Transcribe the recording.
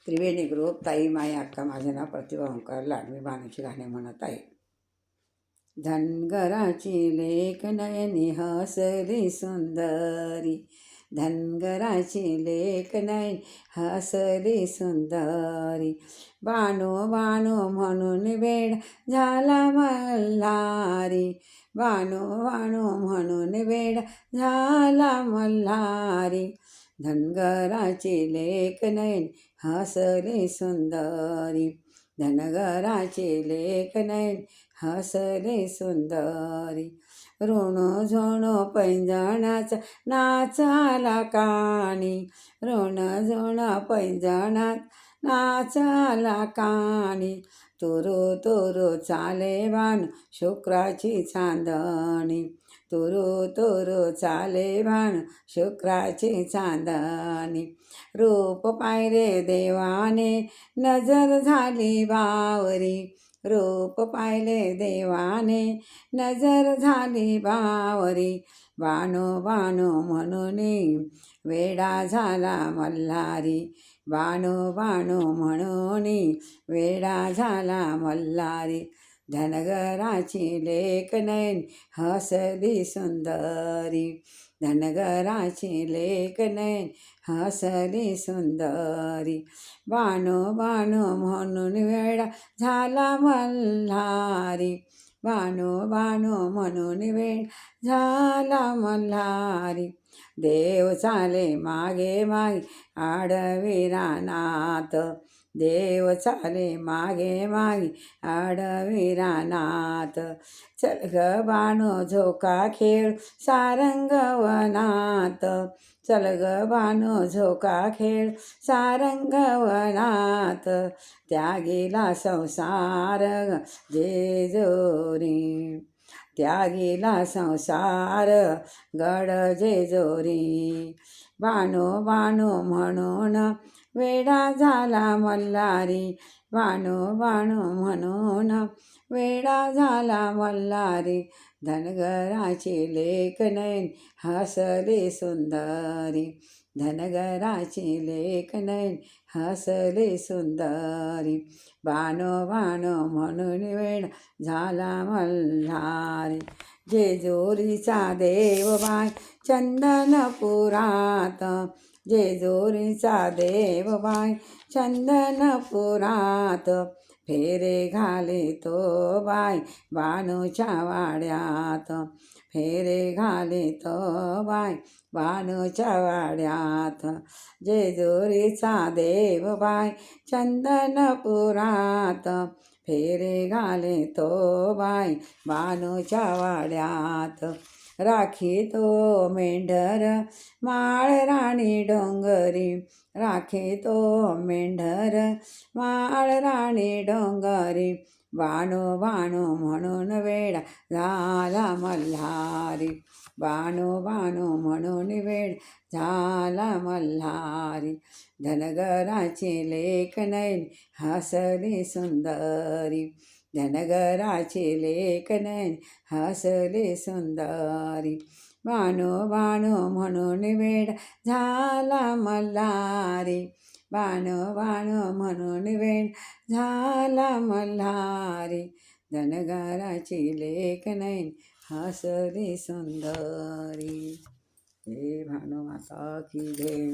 त्रिवेणी group ताई माई अक्का माझे नाव प्रतिभा ओंकार लाडमी भानूची गाणे म्हणत आहे. धनगराची लेक नयनी हसली सुंदरी, धनगराची लेक नयनी हसली सुंदरी, बाणू बाणू म्हणून वेड झाला मल्हारी, बाणू बाणू म्हणून वेड झाला मल्हारी, धनगराची लेक नयनी हसली सुंदरी, धनगराची लेक नयनी हसली सुंदरी, ऋणू झोणू पैंजणाचा नाच आला कानी, ऋण झोण पैंजणात नाच आला कानी, तुरु तुरु चाले बाण शुक्राची चांदणी, तुरु तुरु चाले बाण शुक्राची चांदणी, रूप पाहिले देवाने नजर झाली बावरी, रूप पाहिले देवाने नजर झाली बावरी, बाणू बाणू म्हणून वेडा झाला मल्हारी, बाणू बाणू म्हणून वेडा झाला मल्हारी, धनगराची लेक नयनी हसली सुंदरी, धनगराची लेक नयनी हसली सुंदरी, बाणू बाणू म्हणून वेडा झाला मल्हारी, बाणू बाणू म्हणून वेडा झाला मल्हारी, देव चाले मागे मागे आडवी रानात, देव चाले मागे मागे आडवी रानात, चल ग बाणू झोका खेळ सारंगवनात, चल ग बाणू झोका खेळ सारंगवनात, त्यागीला संसार जेजोरी, त्यागीला संसार गड जेजोरी, बाणू बाणू म्हणून वेडा झाला मल्हारी, बाणू बाणू म्हणून वेडा झाला मल्हारी, धनगराची लेक नयनी हसली सुंदरी, धनगराची लेक नयनी हसली सुंदरी, बाणू बाणू म्हणून वेडा झाला मल्हारी, जेजोरीचा देव बाई चंदनपुरात, जेजोरीचा देव बाई चंदनपुरात, फेरे घाले तो बाई बाणूच्या वाड्यात, फेरे घाले तो बाई बाणूच्या वाड्यात, जेजोरीचा देव बाई चंदनपुरात, फेरे घाले तो बाई बाणूच्या वाड्यात, राखी तो मेंढर माळ राणी डोंगरी, राखी तो मेंढर माळ राणी डोंगरी, बाणू बाणू म्हणून वेडा झाला मल्हारी, बाणू बाणू म्हणून वेडा झाला मल्हारी, धनगराची लेक नयनी हसली सुंदरी, धनगराची लेक नयनी हसली सुंदरी, बाणू बाणू म्हणून वेडा झाला मल्हारी, बाणू बाणू म्हणून वेडा झाला मल्हारी, धनगराची लेक नयनी हसली सुंदरी. हे भानू माता की जय.